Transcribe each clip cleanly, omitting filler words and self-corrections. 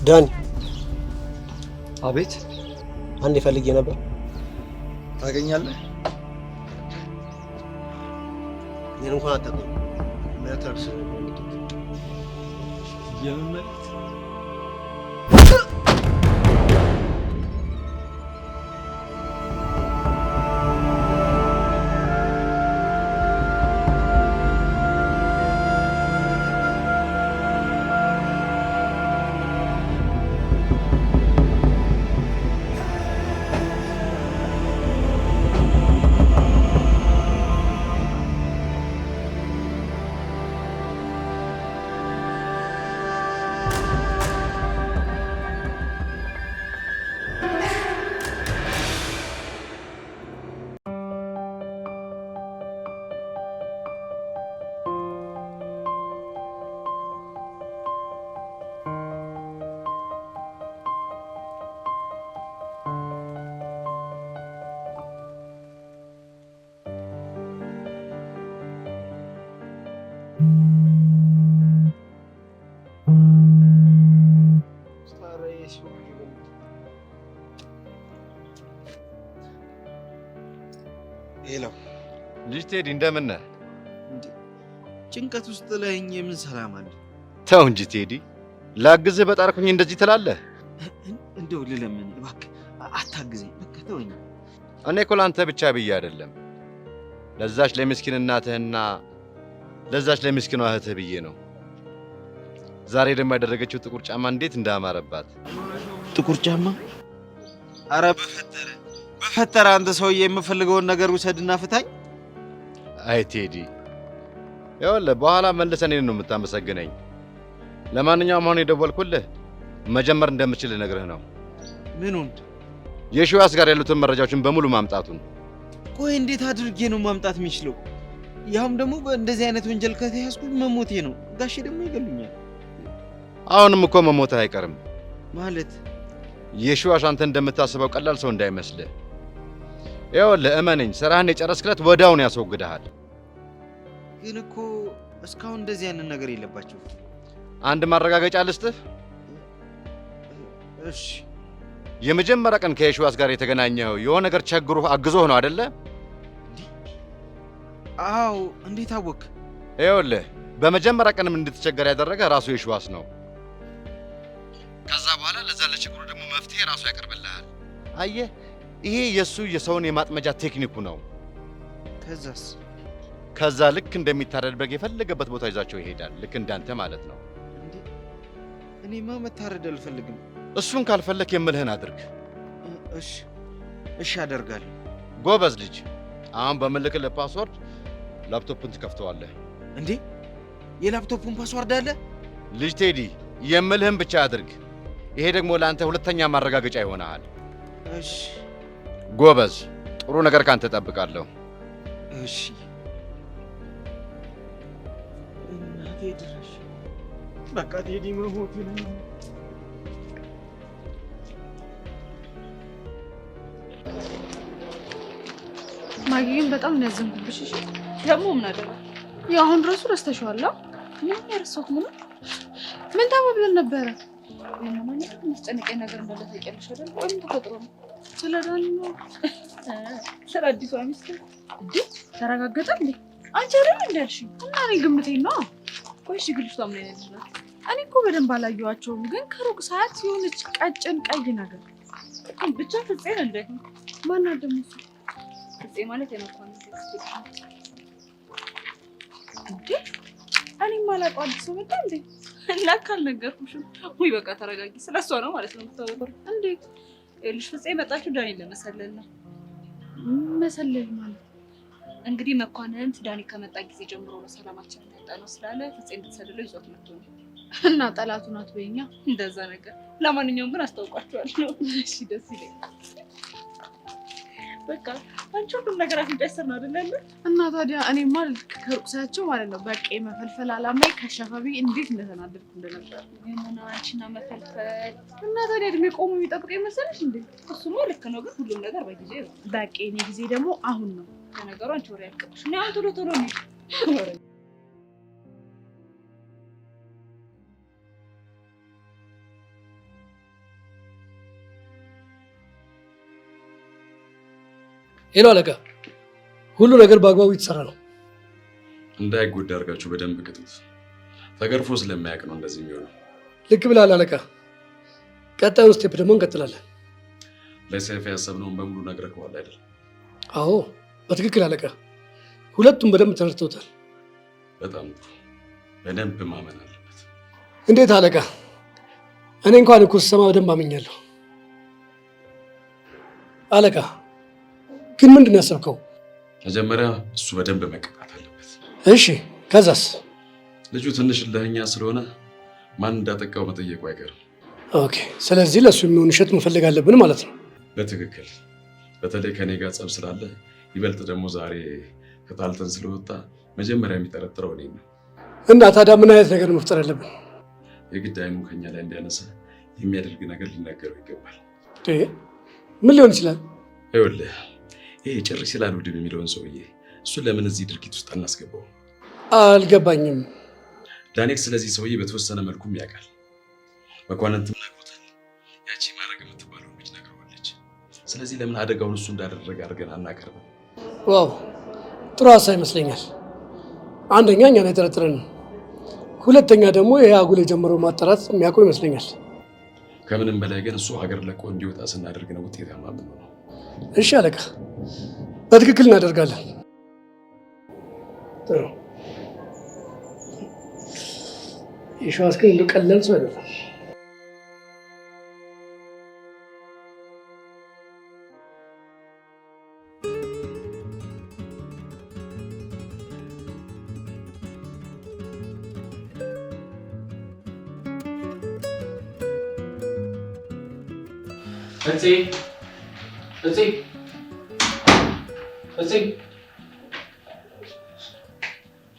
ዳኒ አቤት አንዴ ፈልጌ ነበር ታገኛለህ እኔን እንኳን አታውቅም መተርስ የምን ሄሎ ልጅ ቴዲ እንደምን ነህ? ጭንቀት ውስጥ ለኝ ምን ሰላም አለ? ተው እንጂ ቴዲ፣ ላግዝህ በጣርኩኝ እንደዚህ ትላለህ? እንደው ልለምን እባክህ አታግዘኝ፣ በቃ ተወኝ። እኔ እኮ ላንተ ብቻ ብዬ አይደለም ለዛች ለምስኪን እናትህና ለዛች ለምስኪኗ እህትህ ብዬ ነው። ዛሬ ደግሞ ያደረገችው ጥቁር ጫማ እንዴት እንዳማረባት። ጥቁር ጫማ? አረ በፈጠረ አንተ ሰውዬ የምፈልገውን ነገር ውሰድና ፍታኝ። አይ ቴዲ፣ ይኸውልህ በኋላ መልሰህ እኔን ነው የምታመሰግነኝ። ለማንኛውም አሁን የደወልኩልህ መጀመር እንደምችል ልነግርህ ነው። ምኑን? የሺዋስ ጋር ያሉትን መረጃዎችን በሙሉ ማምጣቱን። ቆይ እንዴት አድርጌ ነው ማምጣት የሚችለው? ያውም ደግሞ በእንደዚህ አይነት ወንጀል ከተያዝኩኝ መሞቴ ነው። ጋሼ ደግሞ ይገሉኛል። አሁንም እኮ መሞትህ አይቀርም። ማለት የሺዋስ አንተ እንደምታስበው ቀላል ሰው እንዳይመስልህ። ይኸውልህ እመነኝ፣ ስራህን የጨረስክለት ወዲያውኑ ያስወግድሃል። ግን እኮ እስካሁን እንደዚህ አይነት ነገር የለባቸው። አንድ ማረጋገጫ ልስጥህ። እሺ። የመጀመሪያ ቀን ከየሺዋስ ጋር የተገናኘኸው የሆነ ነገር ቸግሮህ አግዞህ ነው አይደለ? አዎ። እንዴት አወቅ? ይኸውልህ በመጀመሪያ ቀንም እንድትቸገር ያደረገ ራሱ የሺዋስ ነው። ከዛ በኋላ ለዛ ለችግሩ ደግሞ መፍትሄ ራሱ ያቀርብልሃል። አየህ፣ ይሄ የሰውን የማጥመጃ ቴክኒኩ ነው። ከዛስ? ከዛ ልክ እንደሚታረድ በግ የፈለገበት ቦታ ይዛቸው ይሄዳል። ልክ እንዳንተ ማለት ነው። እኔማ መታረድ አልፈልግም። እሱን ካልፈለክ የምልህን አድርግ። እሺ አደርጋለሁ። ጎበዝ ልጅ። አሁን በምልክልህ ፓስወርድ ላፕቶፕን ትከፍተዋለህ። እንዴ የላፕቶፑን ፓስወርድ አለ? ልጅ ቴዲ የምልህን ብቻ አድርግ። ይሄ ደግሞ ለአንተ ሁለተኛ ማረጋገጫ ይሆናል። እሺ ጎበዝ። ጥሩ ነገር ካንተ እጠብቃለሁ። እሺ እናቴ ድረሽ። በቃ ቴዲ መሞቱ ነው። ማጊ ግን በጣም ነው ያዘንኩብሽ። እሺ ደግሞ ምን አደረገ? ያው አሁን ድረሱ ረስተሽዋል። ምን ያረሳሁት? ምን ተባብለን ነበረ? ለማንኛውም የሚያስጨንቀኝ ነገር እንዳለ ታውቂያለሽ አይደል? ወይም ተፈጥሮ ነው? ስለ ዳኒ ነው? ስለ አዲሷ ሚስት እንዴ? ተረጋገጠ እንዴ? አንቺ አይደል እንዳልሽኝ? እና እኔ ግምቴን ነው። ቆይ እሺ፣ ግልሽቷ ምን አይነት ልጅ ናት? እኔ እኮ በደንብ አላየኋቸውም፣ ግን ከሩቅ ሰዓት የሆነች ቀጭን ቀይ ነገር ብቻ ፍፄን እንደ ማናት ደግሞ እሱ? ፍፄ ማለት የመኳን እንዴ? እኔ ማላውቀው አዲስ ሰው መጣ እንዴ? እና ካልነገርኩሽም ወይ በቃ ተረጋጊ። ስለሷ ነው ማለት ነው የምታወራው። እንዴት? ይኸውልሽ ፍፄ የመጣችው ዳኒን ለመሰለል ነው። መሰለል ማለት እንግዲህ መኳንንት ዳኒ ከመጣ ጊዜ ጀምሮ ነው ሰላማችንን ያጣ ነው ስላለ ፍፄ እንድትሰልለው ይዞት መጥቶ ነው። እና ጠላቱ ናት በይኛ። እንደዛ ነገር። ለማንኛውም ግን አስታውቋቸዋለሁ። እሺ ደስ ይለኛል። በቃ አንቺ ሁሉም ነገር አፍንጫሽ ነው አይደል? እና ታዲያ እኔማ ከሩቅ ሳያቸው ማለት ነው በቃ መፈልፈል አላማይ ከሸፈቢ እንዴት እንደተናደድኩ እንደነበር። የሆነ አንቺና መፈልፈል እና ታዲያ እድሜ ቆሞ የሚጠብቀኝ መሰለሽ እንዴ? እሱማ ልክ ነው፣ ግን ሁሉም ነገር በጊዜ ነው። በቃ የኔ ጊዜ ደግሞ አሁን ነው። ለነገሩ አንቺ ወሬ ያልቀብሽ እኔ አሁን ቶሎ ቶሎ ነው ሄሎ አለቃ፣ ሁሉ ነገር በአግባቡ የተሰራ ነው። እንዳይጎዳ አድርጋችሁ በደንብ ቅጡት። ተገርፎ ስለማያውቅ ነው እንደዚህ የሚሆነው። ልክ ብለሃል አለቃ። ቀጣዩን ስቴፕ ደግሞ እንቀጥላለን። ለሰይፍ ያሰብነውን በሙሉ ነግረከዋል አይደል? አዎ በትክክል አለቃ። ሁለቱም በደንብ ተረድተውታል። በጣም ጥሩ። በደንብ ማመን አለበት። እንዴት አለቃ? እኔ እንኳን እኮ ስሰማ በደንብ አምኛለሁ። አለቃ ግን ምንድን ነው ያሰብከው? መጀመሪያ እሱ በደንብ መቀጣት አለበት። እሺ ከዛስ? ልጁ ትንሽ እልህኛ ስለሆነ ማን እንዳጠቃው መጠየቁ አይቀርም። ኦኬ፣ ስለዚህ ለእሱ የሚሆን እሸት መፈለግ አለብን ማለት ነው። በትክክል። በተለይ ከኔ ጋር ጸብ ስላለ ይበልጥ ደግሞ ዛሬ ከጣልተን ስለወጣ መጀመሪያ የሚጠረጥረው እኔ ነው። እና ታዲያ ምን አይነት ነገር መፍጠር አለብን? የግድ አይኑን ከኛ ላይ እንዲያነሳ የሚያደርግ ነገር ሊነገረው ይገባል። ምን ሊሆን ይችላል? ይኸውልህ ይሄ ጭራሽ ስላልወድም የሚለውን ሰውዬ እሱን ለምን እዚህ ድርጊት ውስጥ አናስገባው? አልገባኝም። ዳንኤል ስለዚህ ሰውዬ በተወሰነ መልኩም ያውቃል። መኳንንትም ነግሮታል። ያቺ ማድረግ የምትባለው ልጅ ነግረዋለች። ስለዚህ ለምን አደጋውን እሱ እንዳደረገ አድርገን አናቀርብም? ዋው ጥሩ ሀሳብ ይመስለኛል። አንደኛ እኛን አይጠረጥረንም፣ ሁለተኛ ደግሞ ይሄ አጉል የጀመረው ማጣራት የሚያውቀው ይመስለኛል። ከምንም በላይ ግን እሱ ሀገር ለቆ እንዲወጣ ስናደርግ ነው ውጤታማ የምንሆነው። እሺ አለቃ፣ በትክክል እናደርጋለን። ጥሩ። የሸዋስ ግን እንደው ቀላል ሰው አይደለም።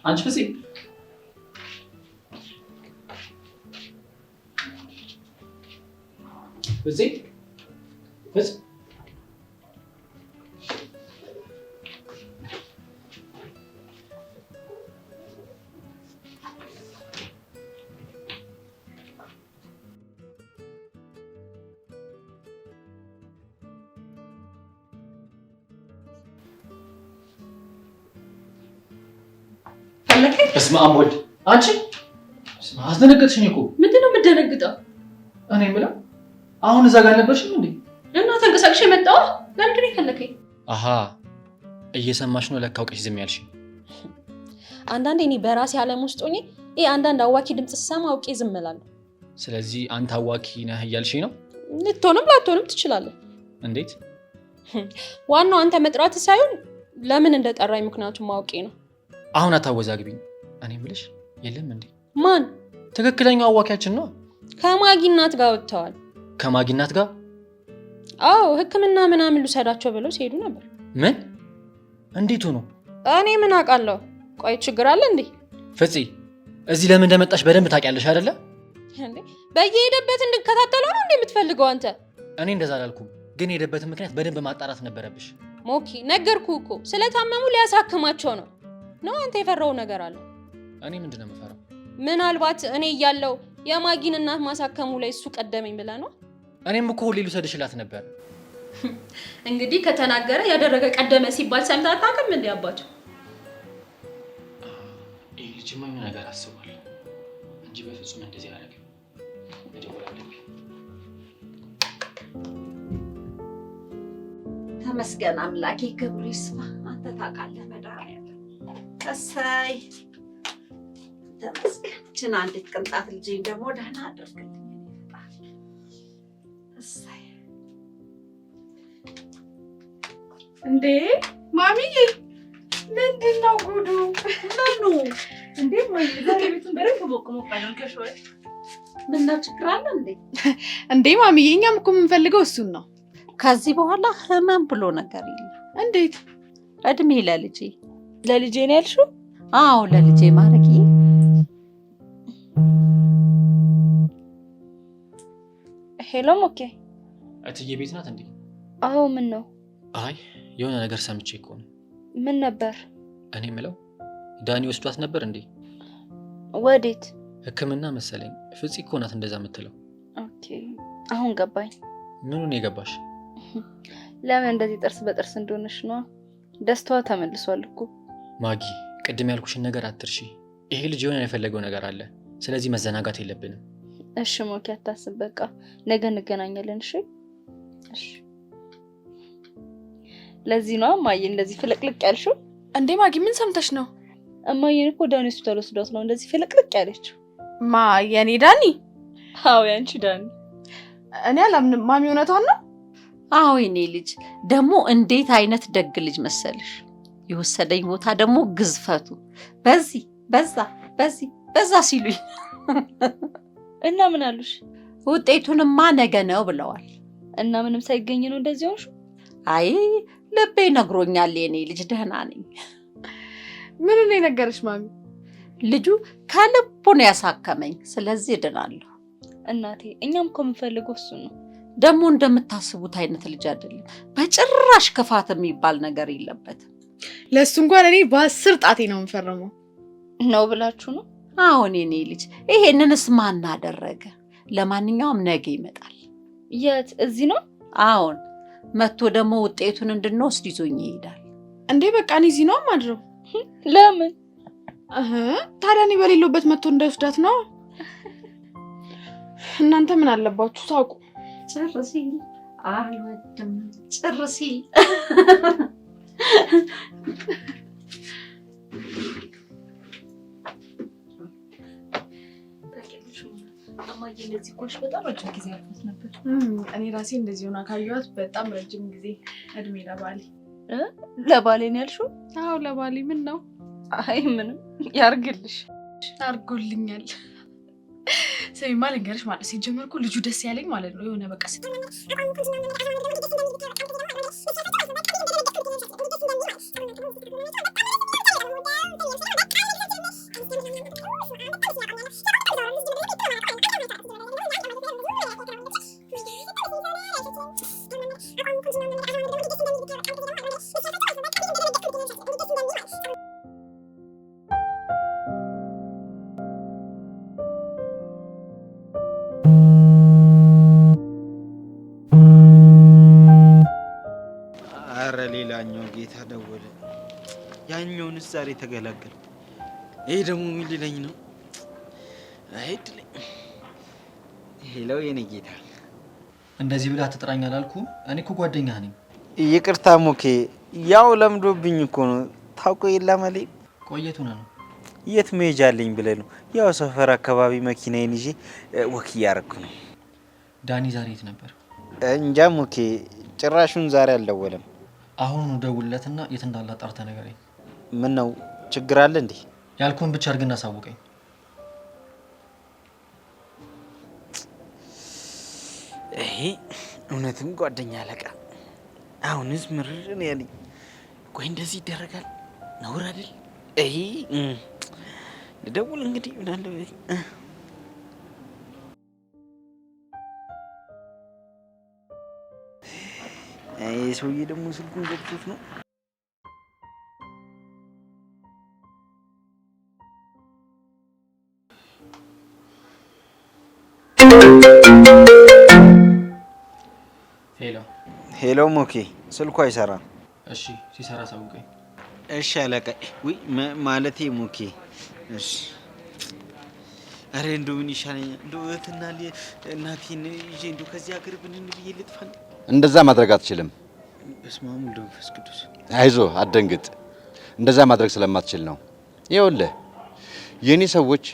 አንቺ ፍፄ በስመ አብ ወልድ። አንቺ አስደነገጥሽኝ እኮ። ምንድን ነው የምትደነግጠው? እኔ የምለው አሁን እዛ ጋር አልነበርሽም እንዴ? እና ተንቀሳቅሽ የመጣው ለምንድን ነው የፈለከኝ? አሃ እየሰማሽ ነው ለካ አውቀሽ ዝም ያልሽኝ። አንዳንዴ እኔ በራሴ ዓለም ውስጥ ሆኜ አንዳንድ አዋኪ ድምፅ ስሰማ አውቄ ዝም እላለሁ። ስለዚህ አንተ አዋኪ ነህ እያልሽኝ ነው? ልትሆንም ላትሆንም ትችላለህ። እንዴት? ዋናው አንተ መጥራት ሳይሆን ለምን እንደጠራኝ ምክንያቱም ማውቄ ነው። አሁን አታወዛግቢኝ። እኔ የምልሽ የለም እንዴ? ማን? ትክክለኛው አዋኪያችን ነው። ከማጊ እናት ጋር ወጥተዋል። ከማጊ እናት ጋር? አዎ ሕክምና ምናምን ልውሰዳቸው ብለው ሲሄዱ ነበር። ምን? እንዴት ሆኖ? እኔ ምን አውቃለሁ? ቆይ ችግር አለ እንዴ? ፍፄ እዚህ ለምን እንደመጣሽ በደንብ ታውቂያለሽ አይደለ? እንዴ በየሄደበት እንድከታተለው ነው እንዴ የምትፈልገው አንተ? እኔ እንደዛ አላልኩም፣ ግን የሄደበትን ምክንያት በደንብ ማጣራት ነበረብሽ። ሞኪ ነገርኩህ እኮ ስለታመሙ ሊያሳክማቸው ነው። አንተ የፈራው ነገር አለ? እኔ ምንድን ነው የምፈራው? ምናልባት እኔ እያለው የማጊን እናት ማሳከሙ ላይ እሱ ቀደመኝ ብለህ ነው? እኔም እኮ ሁሌ ልውሰድሽላት ነበር። እንግዲህ ከተናገረ ያደረገ ቀደመ ሲባል ሰምተህ አታውቅም እንዴ አባቱ? ይህ ልጅማ የሆነ ነገር አስቧል እንጂ በፍጹም እንደዚህ አያደርግም። መደወል አለብኝ። ተመስገን አምላኬ፣ ክብሩ ይስፋ። አንተ ታውቃለህ መድኃኒዓለም። እሰይ ተመስገን። ችን አንዲት ቅንጣት ልጅ ደግሞ ደህና አድርግልኝ። እሰይ እንዴ ማሚዬ፣ ምንድን ነው ጉዱ? ምኑ እንዴ ማይ ዛሬ ቤቱን በደንብ ሞቅ አድርገሽ ወይ? ምነው ችግር አለ እንዴ? እንዴ ማሚዬ፣ እኛም እኮ የምንፈልገው እሱን ነው። ከዚህ በኋላ ህመም ብሎ ነገር የለም። እንዴት? እድሜ ለልጄ። ለልጄ ነው ያልሽው? አዎ ለልጄ ማረጊ። ሄሎ ሞኬ። እትዬ ቤት ናት እንዴ? አዎ ምን ነው? አይ የሆነ ነገር ሰምቼ እኮ ነው። ምን ነበር? እኔ ምለው ዳኒ ወስዷት ነበር እንዴ? ወዴት? ህክምና መሰለኝ። ፍፄ እኮ ናት እንደዛ የምትለው። ኦኬ አሁን ገባኝ። ምኑን የገባሽ? ለምን እንደዚህ ጥርስ በጥርስ እንደሆነሽ ነው? ደስታዋ ተመልሷል እኮ። ማጊ ቅድም ያልኩሽን ነገር አትርሺ። ይሄ ልጅ የሆነ የፈለገው ነገር አለ። ስለዚህ መዘናጋት የለብንም። እሺ ሞኪ አታስብ፣ በቃ ነገ እንገናኛለን። እሺ እሺ። ለዚህ ነው እማዬ እንደዚህ ፍልቅልቅ ያልሽው? እንዴ ማጊ ምን ሰምተሽ ነው? እማዬን እኮ ዳኒ ሆስፒታል ወስዷት ነው እንደዚህ ፍልቅልቅ ያለችው። ማ የኔ ዳኒ? አዎ ያንቺ ዳኒ። እኔ አላምንም። ማሚ እውነቷን ነው? አዎ የኔ ልጅ ደግሞ እንዴት አይነት ደግ ልጅ መሰልሽ። የወሰደኝ ቦታ ደግሞ ግዝፈቱ በዚህ በዛ ሲሉኝ እና ምን አሉሽ? ውጤቱንማ ነገ ነው ብለዋል። እና ምንም ሳይገኝ ነው እንደዚህ ሆንሽ? አይ ልቤ ነግሮኛል የኔ ልጅ ደህና ነኝ። ምን ነው የነገረሽ ማሚ? ልጁ ከልቡ ነው ያሳከመኝ። ስለዚህ እድናለሁ። እናቴ እኛም እኮ የምንፈልገው እሱ ነው። ደግሞ እንደምታስቡት አይነት ልጅ አይደለም። በጭራሽ ክፋት የሚባል ነገር የለበትም። ለሱ እንኳን እኔ በ10 ጣቴ ነው የምፈርመው። ነው ብላችሁ ነው? አሁን የኔ ልጅ ይሄንንስ ማን አደረገ? ለማንኛውም ነገ ይመጣል። የት? እዚህ ነው? አሁን መጥቶ ደግሞ ውጤቱን እንድንወስድ ይዞኝ ይሄዳል። እንዴ በቃ እኔ እዚህ ነው ማድረው። ለምን? ታዲያ እኔ በሌለበት መጥቶ እንዳይወስዳት ነው። እናንተ ምን አለባችሁ ታውቁ። ጭርሲ አልወድም ጭርሲ። እማዬ እንደዚህ ቆሽ በጣም ረጅም ጊዜ አልፎት ነበር። እኔ ራሴ እንደዚህ ሆና ካየኋት በጣም ረጅም ጊዜ። እድሜ ለባሌ። ለባሌ ነው ያልሽው? አዎ ለባሌ። ምን ነው? አይ ምንም ያርግልሽ። አርጎልኛል። ሰሚማ ልንገርሽ ማለት ሲጀመር እኮ ልጁ ደስ ያለኝ ማለት ነው የሆነ በቃ ሌላኛው ጌታ ደወለ። ያኛውንስ ዛሬ ተገላገል። ይሄ ደግሞ ምን ሊለኝ ነው? አይድልኝ። ሄሎ የኔ ጌታ። እንደዚህ ብላ ትጥራኝ አላልኩም? እኔ እኮ ጓደኛህ ነኝ። ይቅርታ ሞኬ፣ ያው ለምዶብኝ እኮ ነው። ታውቆ የላመሌ ቆየቱ ነው። የት መሄጃ አለኝ ብለህ ነው? ያው ሰፈር አካባቢ መኪናዬን ይዤ ወክ እያደረኩ ነው። ዳኒ ዛሬ የት ነበር? እንጃ ሞኬ፣ ጭራሹን ዛሬ አልደወለም። አሁን ደውልለትና የት እንዳለ አጣርተህ ንገረኝ። ምን ነው ችግር አለ እንዴ? ያልኩህን ብቻ አድርግና አሳውቀኝ። ይሄ እውነትም ጓደኛ አለቃ። አሁንስ ምርር ነው ያለኝ። ቆይ እንደዚህ ይደረጋል? ነውር አይደል? ይሄ ልደውል እንግዲህ ምን አለ ይሄ ሰውዬ ደግሞ ስልኩን ዘግቶት ነው። ሄሎ ሄሎ ሞኬ፣ ስልኩ አይሰራም። እሺ ሲሰራ አሳውቀኝ። እሺ አለቃ። ውይ ማለቴ ሞኬ። እሺ አረ እንደው ምን ይሻለኛል? እንደው እህትና እናቴን ይዤ እንደው ከዚህ ሀገር ብንን ብዬ ልጥፋ። እንደዛ ማድረግ አትችልም። በስመ አብ ወወልድ ወመንፈስ ቅዱስ። አይዞህ አትደንግጥ። እንደዛ ማድረግ ስለማትችል ነው። ይኸውልህ የኔ ሰዎች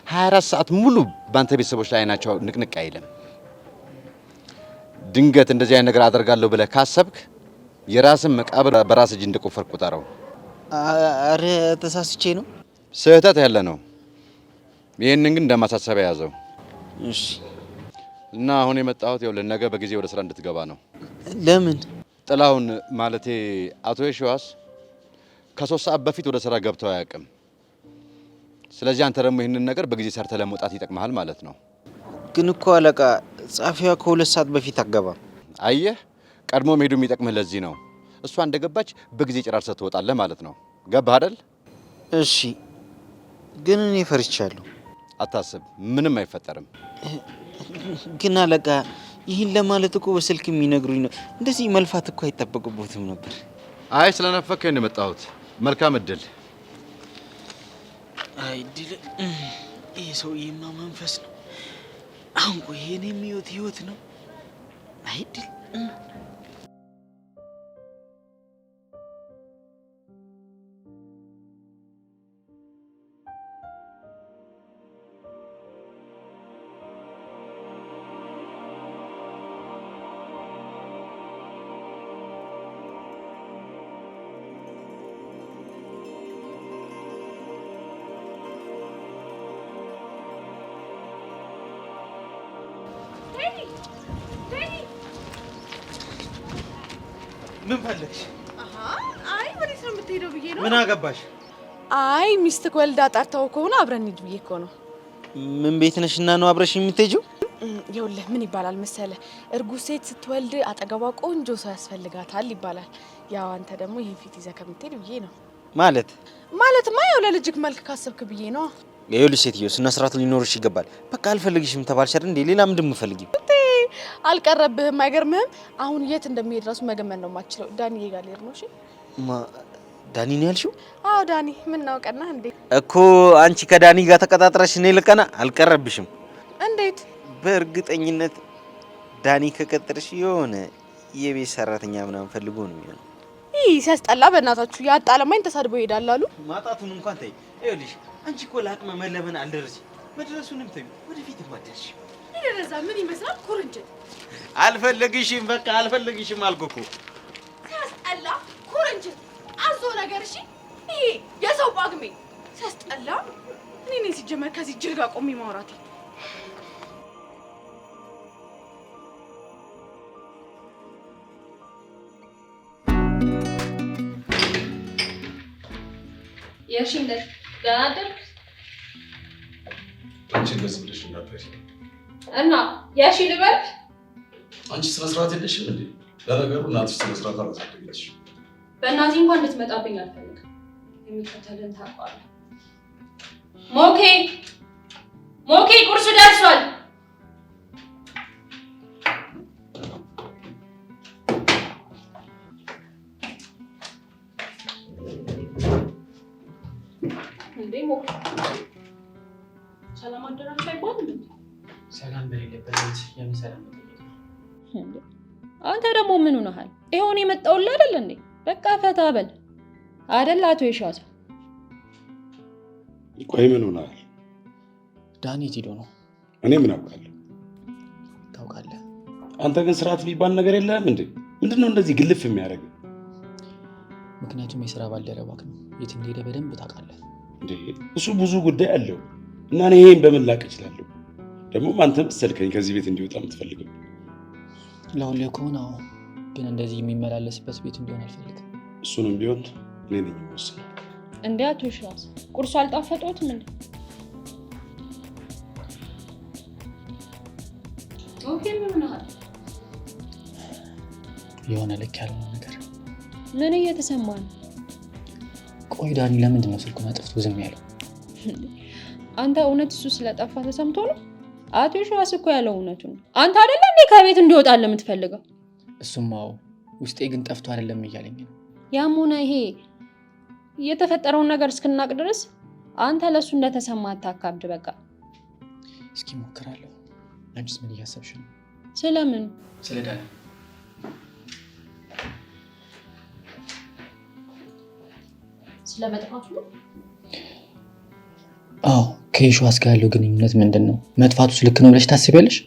24 ሰዓት ሙሉ ባንተ ቤተሰቦች ላይ አይናቸው ንቅንቅ አይልም። ድንገት እንደዚህ አይነት ነገር አደርጋለሁ ብለህ ካሰብክ የራስን መቃብር በራስ እጅ እንደቆፈርክ ቁጠረው። አረ ተሳስቼ ነው። ስህተት ያለ ነው። ይሄንን ግን እንደማሳሰቢያ ያዘው። እሺ። እና አሁን የመጣሁት ይኸውልህ ነገ በጊዜ ወደ ስራ እንድትገባ ነው። ለምን? ጥላሁን ማለቴ አቶ የሺዋስ ከ3 ሰዓት በፊት ወደ ስራ ገብተው አያውቅም። ስለዚህ አንተ ደግሞ ይህንን ነገር በጊዜ ሰርተህ ለመውጣት ይጠቅምሃል ማለት ነው። ግን እኮ አለቃ ጻፊዋ ከ2 ሰዓት በፊት አገባ። አየህ፣ ቀድሞ መሄዱ የሚጠቅምህ ለዚህ ነው። እሷ እንደገባች በጊዜ ጨራርሰህ ትወጣለህ ማለት ነው። ገባህ አይደል? እሺ። ግን እኔ ፈርቻለሁ። አታስብ፣ ምንም አይፈጠርም። ግን አለቃ ይህን ለማለት እኮ በስልክ የሚነግሩኝ ነው። እንደዚህ መልፋት እኮ አይጠበቅቦትም ነበር። አይ ስለናፈከኝ ነው የመጣሁት። መልካም እድል። አይ እድል። ይሄ ሰውዬማ መንፈስ ነው። አሁን ቆይ የኔም ህይወት ነው። አይ እድል። ምን ፈለግሽ? አይ ወዴት ነው የምትሄደው ብዬ ነው። ምን አገባሽ? አይ ሚስትክ ወልዳ ጠርተው ከሆነ አብረን እንሂድ ብዬ እኮ ነው። ምን ቤት ነሽና ነው አብረሽ የምትሄጂው? ይኸውልህ ምን ይባላል መሰለህ፣ እርጉዝ ሴት ስትወልድ አጠገቧ ቆንጆ ሰው ያስፈልጋታል ይባላል። ያው አንተ ደግሞ ይሄን ፊት ይዘህ ከምትሄድ ብዬ ነው። ማለትማ ያው ለልጅክ መልክ ካሰብክ ብዬ ነው። ይኸውልሽ ሴትዮ ስነ ስርዓት ሊኖርሽ ይገባል። በቃ አልፈልግሽም ተባልሽ አይደል እንዴ? ሌላ ምንድን የምፈልጊው? አልቀረብህም። አይገርምህም? አሁን የት እንደሚሄድ ራሱ መገመን ነው የማትችለው። ዳኒዬ ጋር ልሄድ ነው። እሺ ዳኒ ነው ያልሽው? አዎ ዳኒ። ምን ናውቀና እንዴ? እኮ አንቺ ከዳኒ ጋር ተቀጣጥረሽ እኔ ልቀና? አልቀረብሽም። እንዴት? በእርግጠኝነት ዳኒ ከቀጠርሽ የሆነ የቤት ሰራተኛ ምናምን ፈልጎ ነው የሚሆነው። ይህ ሲያስጠላ። በእናታችሁ ያጣለማኝ ተሳድቦ ይሄዳል አሉ። ማጣቱን እንኳን ተይ። ይኸውልሽ አንቺ እኮ ለአቅመ መለመን አልደረስሽ። መድረሱንም ተይው፣ ወደፊት ማደርሽ ይደረዛ። ምን ይመስላል? ኩርንችት። አልፈልግሽም፣ በቃ አልፈልግሽም አልኩ እኮ። ሲያስጠላ። ኩርንችት አዞ ነገር። እሺ ይሄ የሰው ጳጉሜ ሲያስጠላ። እኔ ሲጀመር ከዚህ ጅል ጋር ቆሜ ማውራት የሺንደር ደህና አደርክ? አንቺ እንደዚህ ብለሽ ነበር እና የሺ ልበል? አንቺ ስነ ስርዓት የለሽም እንዴ? ለነገሩ እናትሽ ስነ ስርዓት አላሳደገችሽ። በእናቴ እንኳን እንድትመጣብኝ አልፈልግም። የሚከተልን ታውቃለህ። ሞኬ ቁርሱ ደርሷል። እንዴ ሞኬ ሰላም አደራችሁ አይባልም እንዴ? ሰላም በሌለበት የምን ሰላም ነው? አንተ ደግሞ ምን ሆነሃል? ይሄውን የመጣውልህ አይደል እንዴ? በቃ ፈታ በል አይደል አቶ ይሻሳ? ቆይ ምን ሆነሃል? ዳኒ ሄዶ ነው። እኔ ምን አውቃለሁ? ታውቃለህ? አንተ ግን ስርዓት የሚባል ነገር የለህም እንዴ? ምንድነው እንደዚህ ግልፍ የሚያደርግ? ምክንያቱም የሥራ ባልደረባክ ነው። የት እንደሄደ በደንብ ታውቃለህ እንዴ? እሱ ብዙ ጉዳይ አለው እና እኔ ይሄን በምን ላቅ እችላለሁ? ደግሞ አንተ መሰልከኝ ከዚህ ቤት እንዲወጣ የምትፈልገው? ለሁሌ ከሆነ ግን እንደዚህ የሚመላለስበት ቤት እንዲሆን አልፈልግም። እሱንም ቢሆን እኔ ነኝ የምወስነው። እንዴ አቶ ይሻስ ቁርሱ አልጣፈጦትም እንዴ? ኦኬ ምን ሆነሃል? የሆነ ልክ ያልሆነ ነገር። ምን እየተሰማ ነው? ቆይ ዳኒ ለምንድን ነው ስልኩን አጥፍቶ ዝም ያለው? አንተ እውነት እሱ ስለጠፋ ተሰምቶ ነው? አቶ ይሻስ እኮ ያለው እውነቱን ነው። አንተ አይደለ እንዴ ከቤት እንዲወጣልህ የምትፈልገው? እሱማው ውስጤ ግን ጠፍቶ አይደለም እያለኝ ነው። ያም ሆነ ይሄ የተፈጠረውን ነገር እስክናቅ ድረስ አንተ ለሱ እንደተሰማ አታካብድ። በቃ እስኪ ሞክራለሁ። አንቺስ ምን እያሰብሽ ነው? ስለምን? ስለ ዳኒ። ስለመጥፋቱ ነው? አዎ ከይሻስ ጋር ያለው ግንኙነት ምንድን ነው? መጥፋቱስ ልክ ነው ብለሽ ታስቢያለሽ?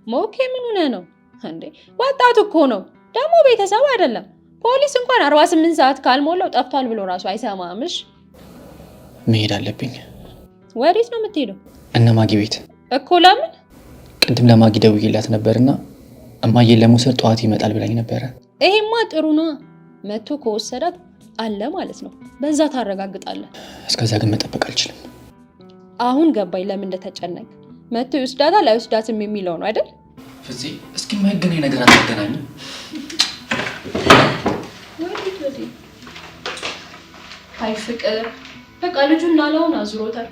ሞኬ ምን ሆነ ነው እንዴ? ወጣት እኮ ነው ደግሞ ቤተሰብ አይደለም። ፖሊስ እንኳን 48 ሰዓት ካልሞላው ጠፍቷል ብሎ ራሱ አይሰማምሽ። መሄድ አለብኝ። ወዴት ነው የምትሄደው? እነ ማጊ ቤት እኮ። ለምን? ቅድም ለማጊ ደውዬላት ነበርና እማዬን ለመውሰድ ጠዋት ይመጣል ብላኝ ነበረ። ይሄማ ጥሩ ነው። መጥቶ ከወሰዳት አለ ማለት ነው። በዛ ታረጋግጣለህ። እስከዛ ግን መጠበቅ አልችልም። አሁን ገባኝ ለምን እንደተጨነቅ። መጥቶ ይወስዳታል አይወስዳትም የሚለው ነው አይደል? ፍፄ እስኪ የማይገናኝ ነገር አታገናኝ። አይ ፍቅር በቃ ልጁን ናለውን አዝሮታል።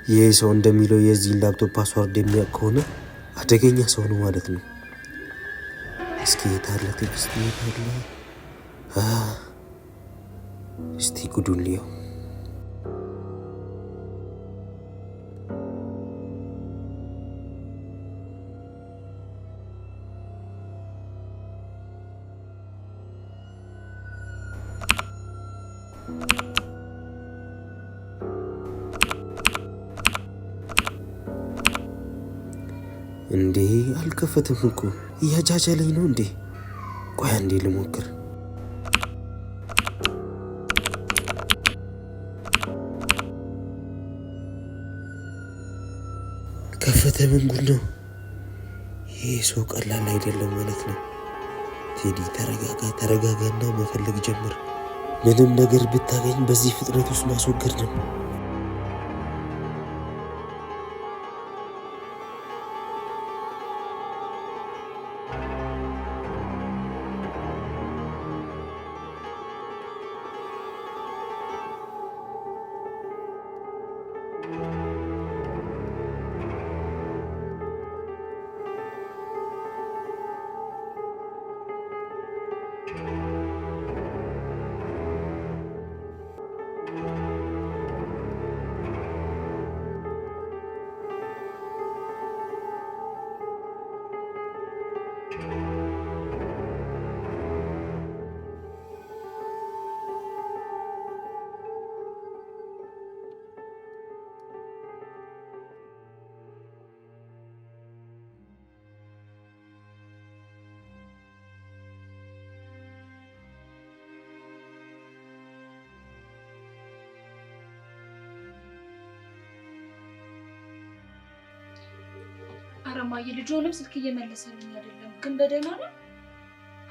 ይሄ ሰው እንደሚለው የዚህን ላፕቶፕ ፓስዋርድ የሚያውቅ ከሆነ አደገኛ ሰው ነው ማለት ነው። እስኪ የታለ ትዕግስት የታለ? እስቲ ጉዱን ልየው። እንዴ አልከፈትም እኮ እያጃጃለኝ ነው እንዴ? ቆይ አንዴ ልሞክር። ከፈተ። ምን ጉድ ነው? ይሄ ሰው ቀላል አይደለም ማለት ነው። ቴዲ ተረጋጋና መፈለግ ጀምር። ምንም ነገር ብታገኝ በዚህ ፍጥነት ውስጥ ማስወገድ ነው። አረማዬ ልጆንም ስልክ እየመለሰልኝ አይደለም፣ ግን በደህና ነው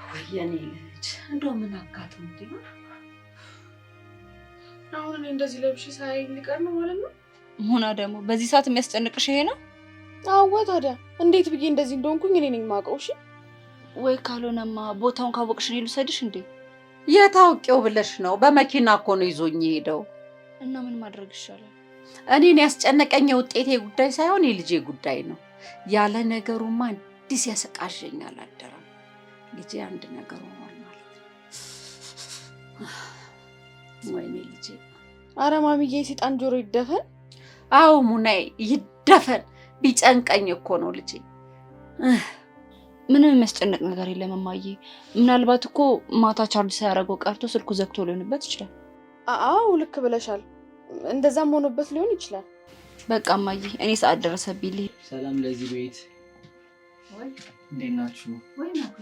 ወይ? የኔ ልጅ እንደው ምን አጋጥሞ ነው? አሁን እኔ እንደዚህ ለብሼ ሳይ ሊቀር ነው ማለት ነው? ሙና ደግሞ በዚህ ሰዓት የሚያስጨንቅሽ ይሄ ነው? አዎ ታዲያ እንዴት ብዬ እንደዚህ እንደሆንኩኝ እኔ ነኝ የማውቀው። እሺ ወይ ካልሆነማ ቦታውን ካወቅሽ እኔ ልውሰድሽ እንዴ? የታውቂው ብለሽ ነው? በመኪና እኮ ነው ይዞኝ ሄደው። እና ምን ማድረግ ይሻላል? እኔን ያስጨነቀኝ የውጤቴ ጉዳይ ሳይሆን የልጄ ጉዳይ ነው። ያለ ነገሩማ እንዲህ ያሰቃዠኛል አደረም። ልጄ አንድ ነገር ሆኗል ማለት ነው። ወይኔ ልጄ። አረ ማሚዬ የሰይጣን ጆሮ ይደፈን። አዎ ሙናዬ ይደፈን። ቢጨንቀኝ እኮ ነው ልጄ። ምንም የሚያስጨንቅ ነገር የለም እማዬ። ምናልባት እኮ ማታ ቻርጅ ሳያደርገው ቀርቶ ስልኩ ዘግቶ ሊሆንበት ይችላል። አዎ ልክ ብለሻል። እንደዛም ሆኖበት ሊሆን ይችላል። በቃ እማዬ እኔ ሰዓት ደረሰብኝ። ሰላም ለዚህ ቤት። ወይ እንዴት ናችሁ? ወይ ናኩ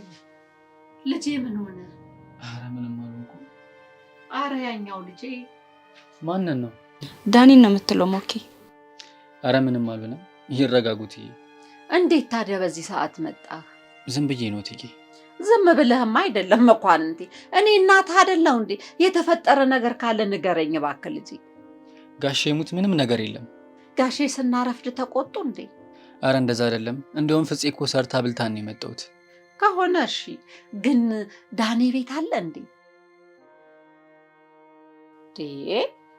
ልጄ ምን ሆነ? አረ ምንም አልሆንኩም። አረ ያኛው ልጄ ማንን ነው? ዳኒን ነው የምትለው ሞኬ? አረ ምንም አልሆነም። ይረጋጉት። እንዴት ታዲያ በዚህ ሰዓት መጣህ? ዝም ብዬ ነው ትዬ። ዝም ብለህም አይደለም መኳንንቴ። እኔ እናትህ አይደለሁ እንዴ? የተፈጠረ ነገር ካለ ንገረኝ እባክህ ልጄ። ጋሼ ሙት ምንም ነገር የለም። ጋሼ ስናረፍድ ተቆጡ እንዴ? አረ እንደዛ አይደለም። እንደውም ፍፄ እኮ ሰርታ ብልታን ነው የመጣሁት። ከሆነ እሺ፣ ግን ዳኔ ቤት አለ እንዴ?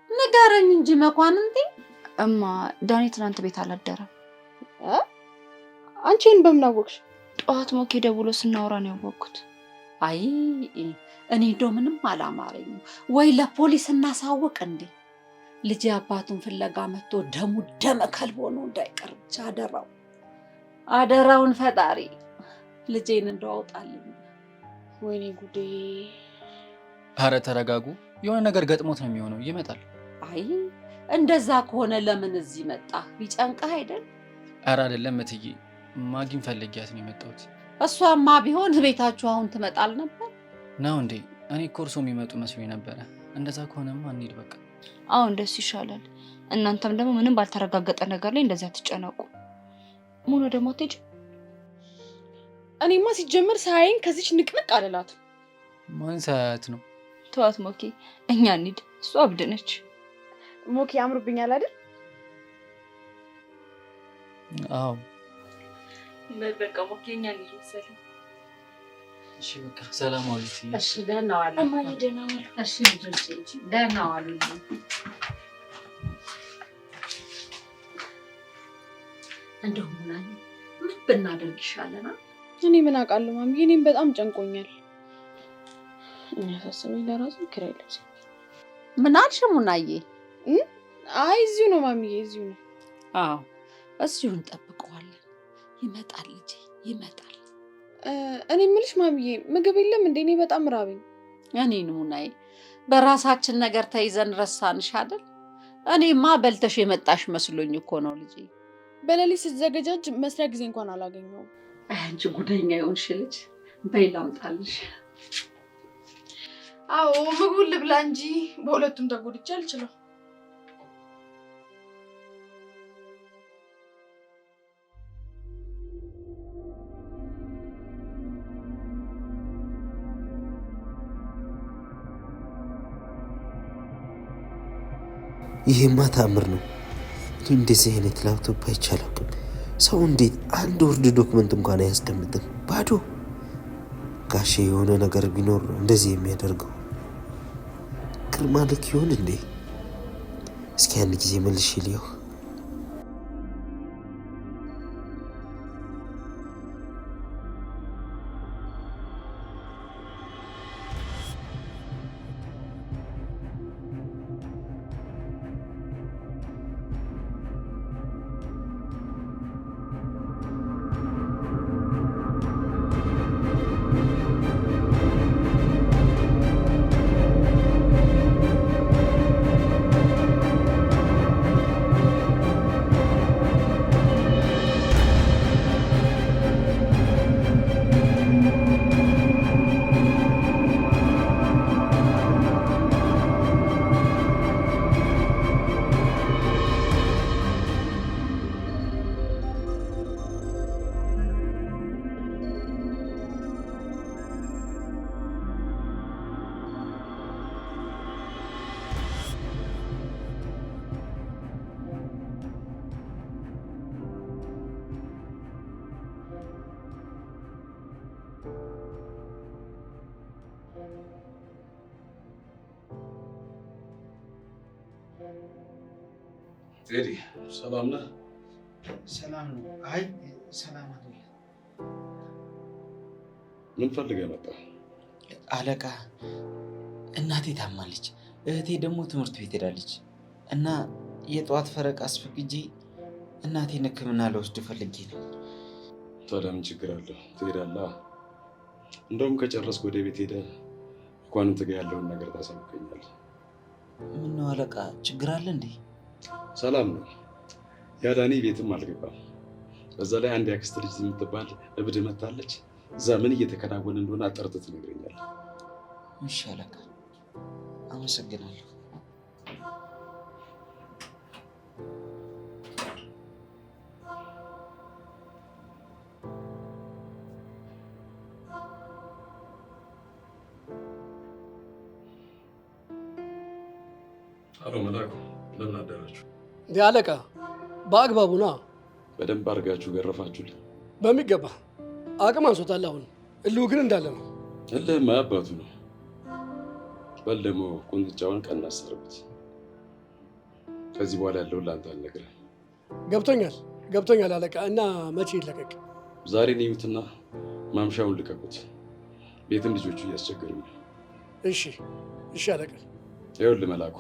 ንገረኝ እንጂ መኳንንቴ። እማ ዳኒ ትናንት ቤት አላደረም። አንቺን በምን አወቅሽ? ጠዋት ሞኬ ደውሎ ስናወራ ነው ያወቅኩት። አይ እኔ እንደው ምንም አላማረኝም። ወይ ለፖሊስ እናሳውቅ እንዴ? ልጄ አባቱን ፍለጋ መጥቶ ደሙ ደመ ከልብ ሆኖ እንዳይቀር ብቻ አደራውን ፈጣሪ ልጄን እንደው አውጣልኝ። ወይኔ ጉዴ። አረ ተረጋጉ። የሆነ ነገር ገጥሞት ነው የሚሆነው፣ ይመጣል። አይ እንደዛ ከሆነ ለምን እዚህ መጣ? ቢጨንቅህ አይደል? አረ አይደለም እትዬ፣ ማጊን ፈልጊያት ነው የመጣሁት። እሷማ ቢሆን ቤታችሁ አሁን ትመጣል ነበር ነው እንዴ? እኔ እኮ እርሶ የሚመጡ መስሎኝ ነበረ። እንደዛ ከሆነማ እንሂድ በቃ። አዎ እንደሱ ይሻላል። እናንተም ደግሞ ምንም ባልተረጋገጠ ነገር ላይ እንደዛ ትጨነቁ። ሙሉ ደግሞ አትሄጂ? እኔማ ሲጀምር ሳይን ከዚች ንቅንቅ አለላት። ማን ሳያት ነው? ተዋት ሞኬ፣ እኛ እንሂድ። እሷ አብድ ነች። ሞኬ ያምርብኛል አይደል? አዎ በቃ ሞኬ እኛ እንሂድ መሰለኝ። እሺ በቃ ሰላም ዋሉ። እሺ ደህና ዋሉ። እማዬ ደህና ዋሉ። እሺ ልጆቼ ደህና ዋሉ። እንደው ሙናዬ ምን ብናደርግ ይሻለናል? እኔ ምን አውቃለሁ ማሚ፣ እኔም በጣም ጨንቆኛል። የሚያሳስበኝ ለራሱ ኪራይ ልብስ። ምን አልሽ ሙናዬ? አይ እዚሁ ነው ማሚዬ፣ እዚሁ ነው። አዎ እዚሁ እንጠብቀዋለን። ይመጣል ልጄ ይመጣል። እኔ የምልሽ ማሚዬ ምግብ የለም እንዴ? እኔ በጣም ራበኝ። እኔን ሙናዬ በራሳችን ነገር ተይዘን ረሳንሽ አይደል? እኔማ በልተሽ የመጣሽ መስሎኝ እኮ ነው ልጄ። በሌሊት ስትዘገጃጅ መስሪያ ጊዜ እንኳን አላገኘሁም። አንቺ ጉደኛ የሆንሽ ልጅ። በይ ላምጣልሽ። አዎ ምግቡን ልብላ እንጂ በሁለቱም ተጎድቼ አልችልም። ይሄማ ተአምር ነው። እኔ እንደዚህ አይነት ላፕቶፕ አይቼ አላውቅም። ሰው እንዴት አንድ ወርድ ዶክመንት እንኳን አያስቀምጥም? ባዶ። ጋሼ የሆነ ነገር ቢኖር ነው እንደዚህ የሚያደርገው። ግርማ ልክ ይሆን እንዴ? እስኪ አንድ ጊዜ መልሼ ልየው። ቴዲ ሰላም ነህ? ሰላም ነው። አይ ሰላም ነው። ምን ፈልገህ መጣ? አለቃ እናቴ ታማለች፣ እህቴ ደግሞ ትምህርት ቤት ሄዳለች እና የጠዋት ፈረቃ አስፈቅጄ እናቴን ሕክምና ለወስድ ፈልጌ ነው። ታዲያ ምን ችግር አለው? ትሄዳለህ። እንደውም ከጨረስክ ወደ ቤት ሄደህ እንኳንም ትጋ ያለውን ነገር ታሳውቀኛለህ። ምነው አለቃ ችግር አለ እንዴ? ሰላም ነው። ያዳኒ ቤትም አልገባም። በዛ ላይ አንድ ያክስት ልጅ የምትባል እብድ መታለች። እዛ ምን እየተከናወነ እንደሆነ አጣርተህ ትነግረኛለህ። እሺ አለቃ፣ አመሰግናለሁ። አሎ መላኩ፣ እንደምን አደራችሁ? እንዴ አለቃ፣ በአግባቡ ና። በደንብ አድርጋችሁ ገረፋችሁልኝ? በሚገባ አቅም አንሶታል። አሁን እልሁ ግን እንዳለ ነው። እልህማ አባቱ ነው። በል ደግሞ ቁንጥጫውን ቀናስ አድርጉት። ከዚህ በኋላ ያለውን ለአንተ አልነግርህም። ገብቶኛል አለቃ። እና መቼ ይለቀቅ? ዛሬ ነዩትና ማምሻውን ልቀቁት። ቤትም ልጆቹ እያስቸገሩ ነው። እሺ አለቃ። ይኸውልህ መላኩ፣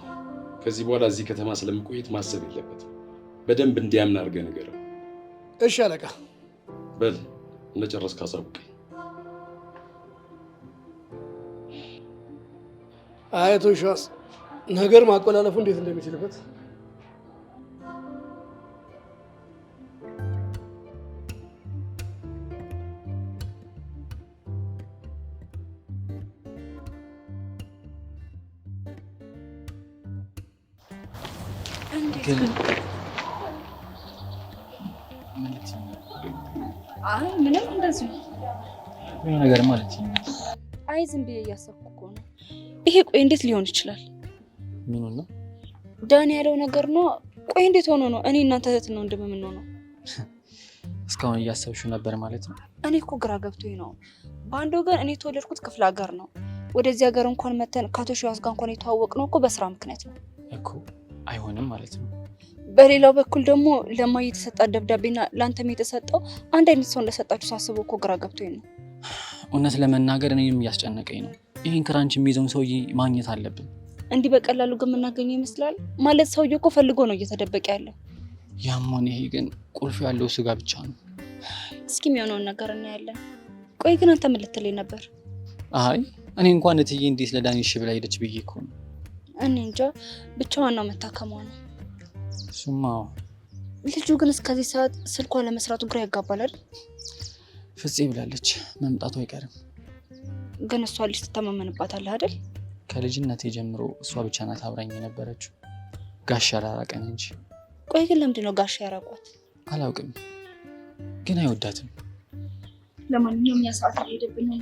ከዚህ በኋላ እዚህ ከተማ ስለምቆየት ማሰብ የለበትም። በደንብ እንዲያምን አድርገህ ንገረው። እሺ አለቃ። በል እንደጨረስክ አሳውቀኝ። አቶ ሸዋስ ነገር ማቆላለፉ እንዴት እንደሚችልበት አይ ምንም እንደዚህ የሆነ ነገር ማለት ነው። አይ ዝም ብዬ እያሰብኩ እኮ ነው። ይሄ ቆይ እንዴት ሊሆን ይችላል? ምን ነው ዳኒ ያለው ነገር ነው። ቆይ እንዴት ሆኖ ነው እኔ እናንተ እህት ነው እንደምንሆነው? እስካሁን እያሰብሽው ነበር ማለት ነው? እኔ እኮ ግራ ገብቶኝ ነው። በአንድ ወገን እኔ የተወለድኩት ክፍለ ሀገር ነው። ወደዚህ ሀገር እንኳን መተን ከአቶ ሺዋስ ጋር እንኳን የተዋወቅነው እኮ በስራ ምክንያት ነው እኮ። አይሆንም ማለት ነው። በሌላው በኩል ደግሞ ለማየ የተሰጣት ደብዳቤና ለአንተም የተሰጠው አንድ አይነት ሰው እንደሰጣችሁ ሳስበው እኮ ግራ ገብቶኝ ነው። እውነት ለመናገር እኔንም እያስጨነቀኝ ነው። ይህን ክራንች የሚይዘውን ሰውዬ ማግኘት አለብን። እንዲህ በቀላሉ ግን የምናገኘው ይመስላል? ማለት ሰውዬው እኮ ፈልጎ ነው እየተደበቀ ያለው። ያም ሆነ ይሄ ግን ቁልፍ ያለው እሱ ጋር ብቻ ነው። እስኪ የሚሆነውን ነገር እናያለን። ቆይ ግን አንተ ምን ልትለኝ ነበር? አይ እኔ እንኳን እትዬ እንዴት ለዳኒ እሺ ብላ ሄደች ብዬ እኮ ነው። እኔ እንጃ ብቻ ዋናው መታከሟ ነው። እሱማ ልጁ ግን እስከዚህ ሰዓት ስልኳ ለመስራቱ ግራ ያጋባል አይደል? ፍፄ ብላለች መምጣቱ አይቀርም። ግን እሷ ልጅ ትተማመንባታለህ አይደል? ከልጅነቴ ጀምሮ እሷ ብቻ ናት አብራኝ የነበረችው። ጋሽ ያራራቀን እንጂ። ቆይ ግን ለምንድን ነው ጋሽ ያራቋት? አላውቅም፣ ግን አይወዳትም። ለማንኛውም ያ ሰዓት ሄደብኝ ነው።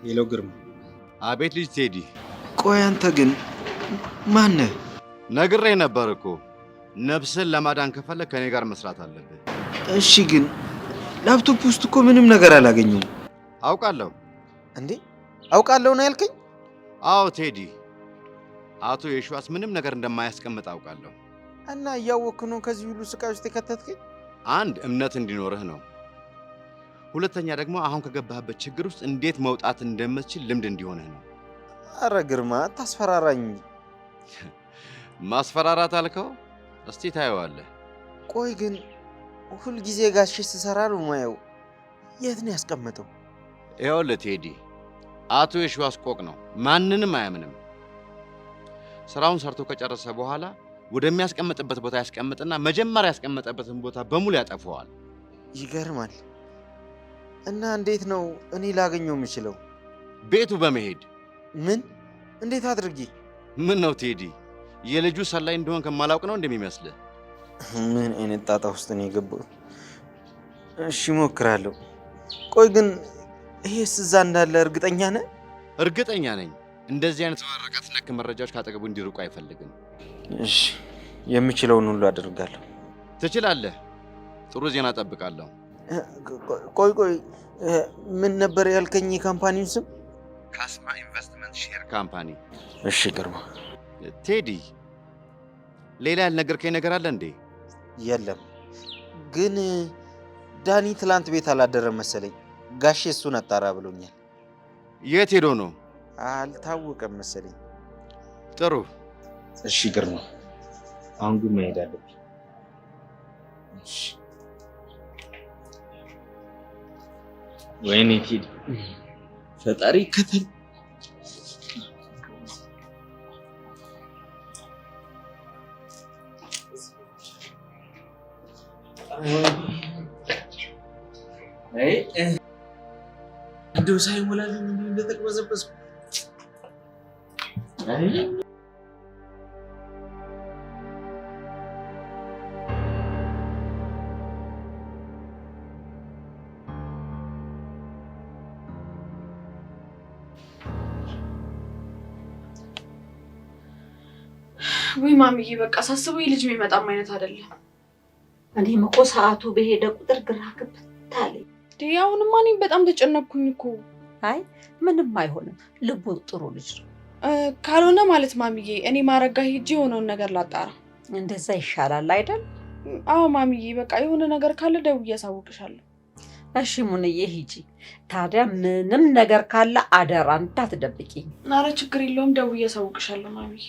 ሄሎ ግርማ። አቤት ልጅ ቴዲ። ቆይ አንተ ግን ማነህ? ነግሬህ ነበር እኮ ነፍስን ለማዳን ከፈለግ ከኔ ጋር መስራት አለብህ። እሺ ግን ላፕቶፕ ውስጥ እኮ ምንም ነገር አላገኘሁም። አውቃለሁ። እንዴ አውቃለሁ ነው ያልከኝ? አዎ ቴዲ፣ አቶ የሺዋስ ምንም ነገር እንደማያስቀምጥ አውቃለሁ። እና እያወቅህ ነው ከዚህ ሁሉ ስቃይ ውስጥ የከተትከኝ? አንድ እምነት እንዲኖርህ ነው። ሁለተኛ ደግሞ አሁን ከገባህበት ችግር ውስጥ እንዴት መውጣት እንደምትችል ልምድ እንዲሆንህ ነው። አረ ግርማ አታስፈራራኝ። ማስፈራራት አልከው? እስቲ ታየዋለህ። ቆይ ግን ሁልጊዜ ጋሼ ስሰራ ነው ማየው። የት ነው ያስቀመጠው? ይኸውልህ ቴዲ፣ አቶ የሺዋስ ቆቅ ነው፣ ማንንም አያምንም። ስራውን ሰርቶ ከጨረሰ በኋላ ወደሚያስቀምጥበት ቦታ ያስቀምጥና መጀመሪያ ያስቀመጠበትን ቦታ በሙሉ ያጠፈዋል። ይገርማል። እና እንዴት ነው እኔ ላገኘው የምችለው? ቤቱ በመሄድ። ምን? እንዴት አድርጌ? ምን ነው ቴዲ፣ የልጁ ሰላይ እንደሆን ከማላውቅ ነው እንደሚመስልህ? ምን አይነት ጣጣ ውስጥ ነው የገባሁት? እሺ እሞክራለሁ። ቆይ ግን ይሄስ እዛ እንዳለ እርግጠኛ ነህ? እርግጠኛ ነኝ። እንደዚህ አይነት ወረቀት ነክ መረጃዎች ካጠገቡ እንዲርቁ አይፈልግም። እሺ የምችለውን ሁሉ አደርጋለሁ። ትችላለህ። ጥሩ ዜና እጠብቃለሁ። ቆይ ምን ነበር ያልከኝ? የካምፓኒውን ስም? ካስማ ኢንቨስትመንት ሼር ካምፓኒ። እሺ ግርማ። ቴዲ ሌላ ያልነገርከኝ ነገር አለ እንዴ? የለም፣ ግን ዳኒ ትላንት ቤት አላደረም መሰለኝ። ጋሼ እሱን አጣራ ብሎኛል። የት ሄዶ ነው? አልታወቀም መሰለኝ። ጥሩ። እሺ ግርማ፣ አሁን ግን መሄድ አለብኝ። እሺ። ወይኔ ቴዲ፣ ፈጣሪ ከተል እንደው ሳይሞላልኝ እንደተቅበዘበዝኩ። ወይ ማሚዬ፣ በቃ ሳስበው የልጅ የሚመጣም አይነት አይደለም። እኔም እኮ ሰዓቱ በሄደ ቁጥር ግራ ገብት አለኝ። አሁንማ እኔም በጣም ተጨነቅኩኝ እኮ። አይ ምንም አይሆንም፣ ልቡ ጥሩ ልጅ ነው። ካልሆነ ማለት ማሚዬ፣ እኔ ማረጋ ሂጂ የሆነውን ነገር ላጣራ። እንደዛ ይሻላል አይደል? አዎ ማሚዬ፣ በቃ የሆነ ነገር ካለ ደውዬ አሳውቅሻለሁ። እሺ ሙንዬ ሂጂ። ታዲያ ምንም ነገር ካለ አደራ እንዳትደብቂኝ። ኧረ ችግር የለውም፣ ደውዬ አሳውቅሻለሁ ማሚዬ።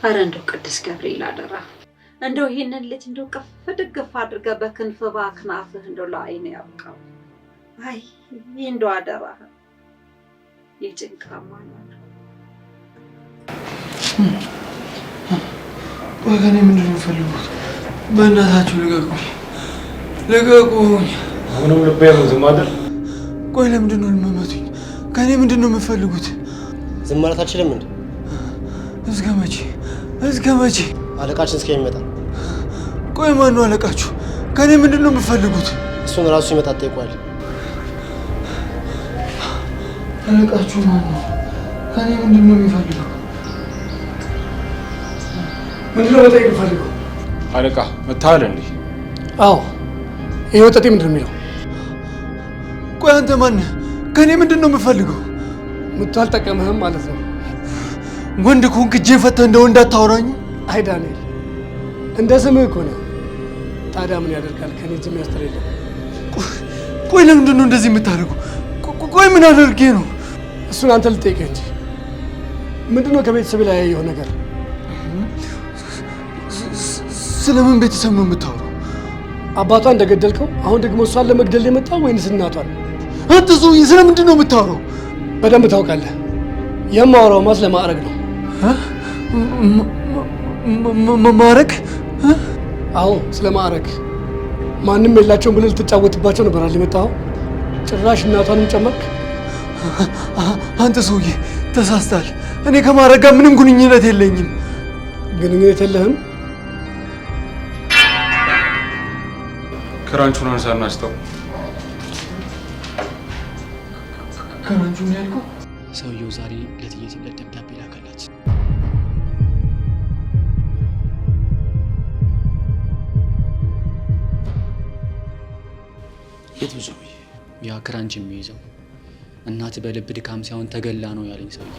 ኧረ እንደው ቅዱስ ገብርኤል አደራ፣ እንደው ይሄንን ልጅ እንደው ከፍ ድግፍ አድርገህ በክንፍ በአክናፍህ እንደው ለዓይን ያብቃው። አይ እንደው አደራ የጭንቃማ ነው። ቆይ ከእኔ ምንድን ነው የምትፈልጉት? በእናታችሁ ልቀቁኝ፣ ልቀቁኝ። አሁንም ልቤ ያሉትም አይደል? ቆይ ለምንድን ነው የምትመቱኝ? ከእኔ ምንድን ነው የምትፈልጉት? ዝም ማለት አልችልም እንዴ? እስከ መቼ? እስከ መቼ? አለቃችን እስከሚመጣ ቆይ ማን ነው አለቃችሁ? ከኔ ምንድን ነው የምትፈልጉት? እሱን ራሱ ሲመጣ ጠይቋል። አለቃችሁ ማን ነው? ከኔ ምንድን ነው የሚፈልገው? ምንድን ነው መጠየቅ የምፈልገው? አለቃ መታል እንዴ? አዎ። ይሄ ወጠጤ ምንድን ነው የሚለው? ቆይ አንተ ማን? ከኔ ምንድን ነው የምፈልገው? ምቱ አልጠቀምህም ማለት ነው። ወንድ ከሆንክ እጄን ፈተህ እንደ ወንድ አታወራኝ። አይ ዳንኤል፣ እንደ ስምህ እኮ ነው። ታዲያ ምን ያደርጋል? ከኔ እጅ የሚያስጥር የለም። ቆይ ለምንድን ነው እንደዚህ የምታደርገው? ቆይ ምን አደርጌ ነው? እሱን አንተ ልጠይቅህ እንጂ ምንድን ነው ከቤተሰብ ላይ ያየው ነገር? ስለምን ቤተሰብ ነው የምታወራው? አባቷን እንደገደልከው አሁን ደግሞ እሷን ለመግደል የመጣው ወይንስ እናቷን? አንተ ሰውዬ ስለምንድን ነው የምታወራው? በደንብ ታውቃለህ። የማወራው ማስ ለማዕረግ ነው። ማዕረግ? አዎ ስለ ማዕረግ። ማንም የላቸውም ብለህ ልትጫወትባቸው ነበር አይደል የመጣኸው? ጭራሽ እናቷንም ጨመርክ። አንተ ሰውዬ ተሳስተሃል። እኔ ከማዕረግ ጋር ምንም ግንኙነት የለኝም። ግንኙነት የለህም? ክራንቹን አንሳና አስጠው። ክራንቹን ያልከው? ሰውየው ዛሬ ለትየትለት ደብዳቤ ላከላት። የቱ ሰውዬ? ያ ክራንች የሚይዘው እናት በልብ ድካም ሳይሆን ተገላ ነው ያለኝ ሰውዬ።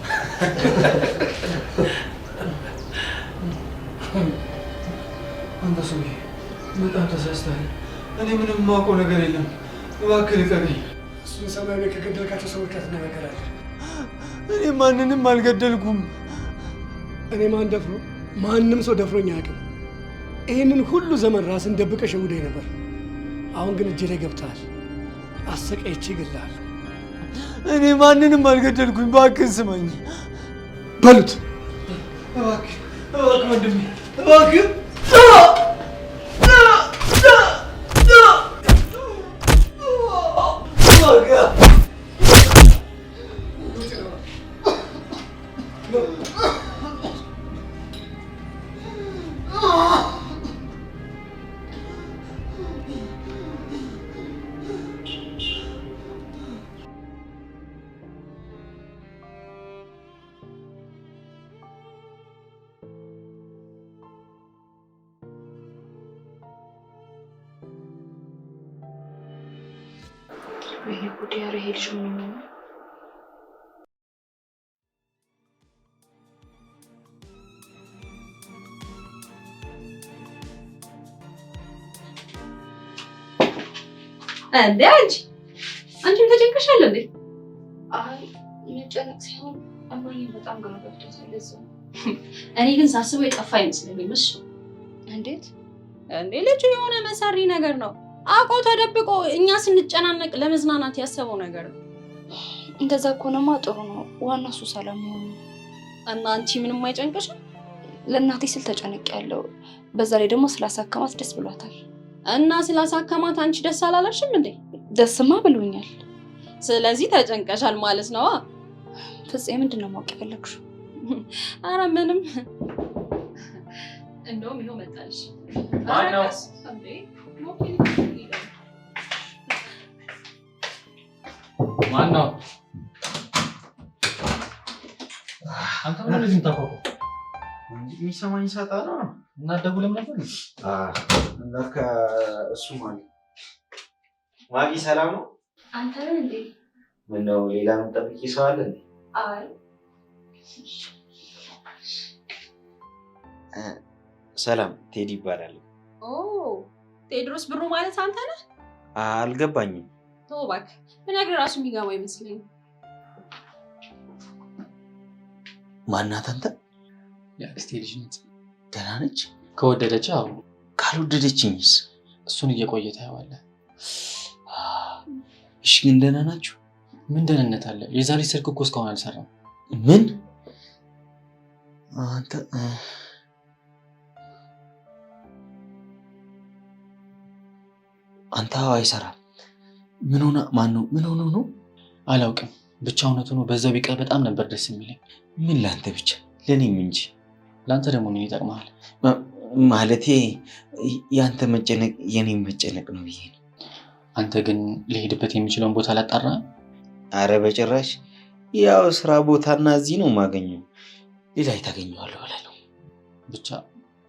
አንተ ሰውዬ በጣም ተሳስተሃል። እኔ ምንም የማውቀው ነገር የለም። እባክህ ልቀቀኝ። እሱን ሰማያዊ ከገደልካቸው ሰዎች ጋር ትነጋገራለህ። እኔ ማንንም አልገደልኩም። እኔ ማን ደፍሮ? ማንም ሰው ደፍሮኝ አያውቅም። ይህንን ሁሉ ዘመን ራስን ደብቀህ ሸውደኝ ነበር። አሁን ግን እጄ ላይ ገብተሃል። አሰቃይቼ እገልሃለሁ። እኔ ማንንም አልገደልኩኝ። እባክህን ስማኝ። በሉት። እባክህ ወንድሜ እባክህ። ወይኔ ጉዴ! ኧረ ይሄ ልጅ ምን ነው? እንዴ አንቺም ተጨንቀሻል እንዴ? አይ መጨነቅ ሳይሆን እማዬ በጣም ግራ ገብቶታል። ለዛ እኔ ግን ሳስበው የጠፋ አይመስለኝም። እሺ እንዴት? እንዴ ልጁ የሆነ መሰሪ ነገር ነው አውቆ ተደብቆ እኛ ስንጨናነቅ ለመዝናናት ያሰበው ነገር ነው። እንደዛ ከሆነማ ጥሩ ነው። ዋና እሱ ሰላም ነው። እና አንቺ ምንም አይጨንቅሽም? ለእናቴ ስል ተጨነቅያለሁ። በዛ ላይ ደግሞ ስላሳከማት ደስ ብሏታል። እና ስላሳከማት አንቺ ደስ አላለሽም እንዴ? ደስማ ብሎኛል። ስለዚህ ተጨንቀሻል ማለት ነው። ፍፄ ምንድን ነው ማወቅ የፈለግሽው? ኧረ ምንም። እንደውም ይኸው መጣልሽ። ማነው? ማነው? አንተ ምን ልጅ ምታቆቁ? የሚሰማኝ ሳጣ ነው። እና ደውለም ነበር እንዴ? ለካ እሱ ማጊ ሰላም ነው? አንተ ነህ እንዴ? ምን ነው ሌላ ምን ጠብቂ ሰው አለ እንዴ? አይ ሰላም፣ ቴዲ ይባላል። ኦ ቴድሮስ ብሩ ማለት አንተ ነህ? አልገባኝም። ተው እባክህ፣ ብነግርህ ራሱ የሚገባው አይመስለኝም። ማናት አንተ? የአክስቴ ልጅ ነች። ደህና ነች? ከወደደች አዎ። ካልወደደችኝስ? እሱን እየቆየ ታየዋለህ። እሺ ግን ደህና ናችሁ? ምን ደህንነት አለ? የዛ ልጅ ስልክ እኮ እስካሁን አልሰራም። ምን? አንተ አይሰራም። ምን ሆነ? ማን ነው? ምን ሆኖ ነው? አላውቅም። ብቻ እውነቱ ነው። በዛው ቢቀር በጣም ነበር ደስ የሚለኝ። ምን ለአንተ ብቻ? ለእኔም እንጂ። ለአንተ ደግሞ ምን ይጠቅመሃል? ማለቴ ያንተ መጨነቅ የኔም መጨነቅ ነው ብዬ ነው። አንተ ግን ሊሄድበት የሚችለውን ቦታ አላጣራ? አረ በጭራሽ። ያው ስራ ቦታና እዚህ ነው የማገኘው። ሌላ ታገኘዋለሁ እላለሁ። ብቻ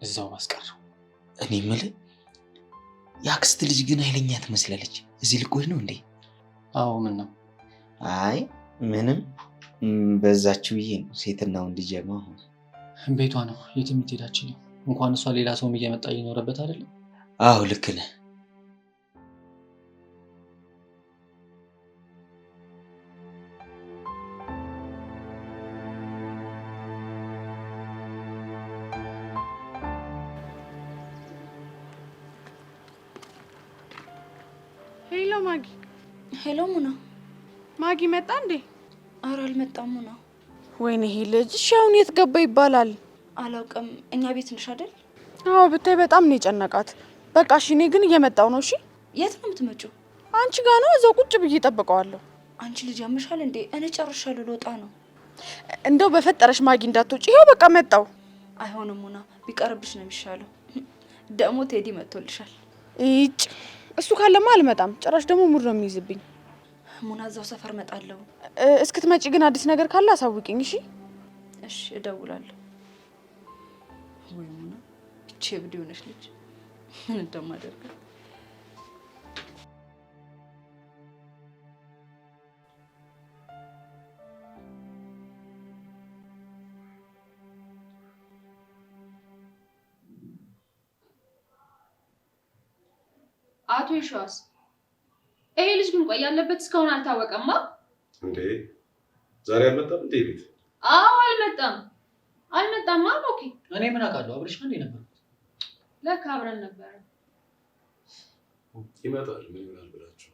እዛው ማስቀረው። እኔ የምልህ የአክስት ልጅ ግን ኃይለኛ ትመስላለች። እዚህ ልቆይ ነው እንዴ? አዎ። ምን ነው? አይ ምንም፣ በዛችሁ ብዬ ነው። ሴትና ወንድ ጀማ ሆነ። ቤቷ ነው፣ የትም ልትሄድ አትችልም። እንኳን እሷ ሌላ ሰውም እየመጣ እየኖረበት አይደለም? አዎ ልክ ነህ። ሄሎ ማጊ። ሄሎ ሙና። ማጊ መጣ እንዴ? ኧረ አልመጣም ሙና። ወይኔ ይሄ ልጅ እሺ አሁን የት ገባ ይባላል? አላውቅም። እኛ ቤት ነሽ አይደል? አዎ ብታይ በጣም ነው የጨነቃት። በቃ እሺ እኔ ግን እየመጣው ነው። እሺ የት ነው የምትመጪው? አንቺ ጋር ነው፣ እዛው ቁጭ ብዬ እጠብቀዋለሁ። አንቺ ልጅ ያምሻል እንዴ? እኔ ጨርሻለሁ፣ ልወጣ ነው። እንደው በፈጠረሽ ማጊ እንዳትወጪ። ይኸው በቃ መጣው። አይሆንም ሙና፣ ቢቀርብሽ ነው የሚሻለው። ደግሞ ቴዲ መጥቶልሻል። እጭ እሱ ካለማ አልመጣም። ጭራሽ ደግሞ ሙድ ነው የሚይዝብኝ። ሙና እዛው ሰፈር መጣለሁ። እስክትመጪ ግን አዲስ ነገር ካለ አሳውቂኝ። እሺ እሺ፣ እደውላለሁ። ወይ ሙና እቺ እብድ ሆነሽ ልጅ ምን እንደማደርጋት። አቶ ይሻስ ይሄ ልጅ ግን ቆይ ያለበት እስካሁን አልታወቀማ። እንዴ ዛሬ አልመጣም እንዴ ቤት? አዎ አልመጣማ። ኦኬ እኔ ምን አውቃለሁ? አብረሽ እንዴ ነበር? ለካ አብረን ነበር። ይመጣል ምን ይሆናል ብላችሁ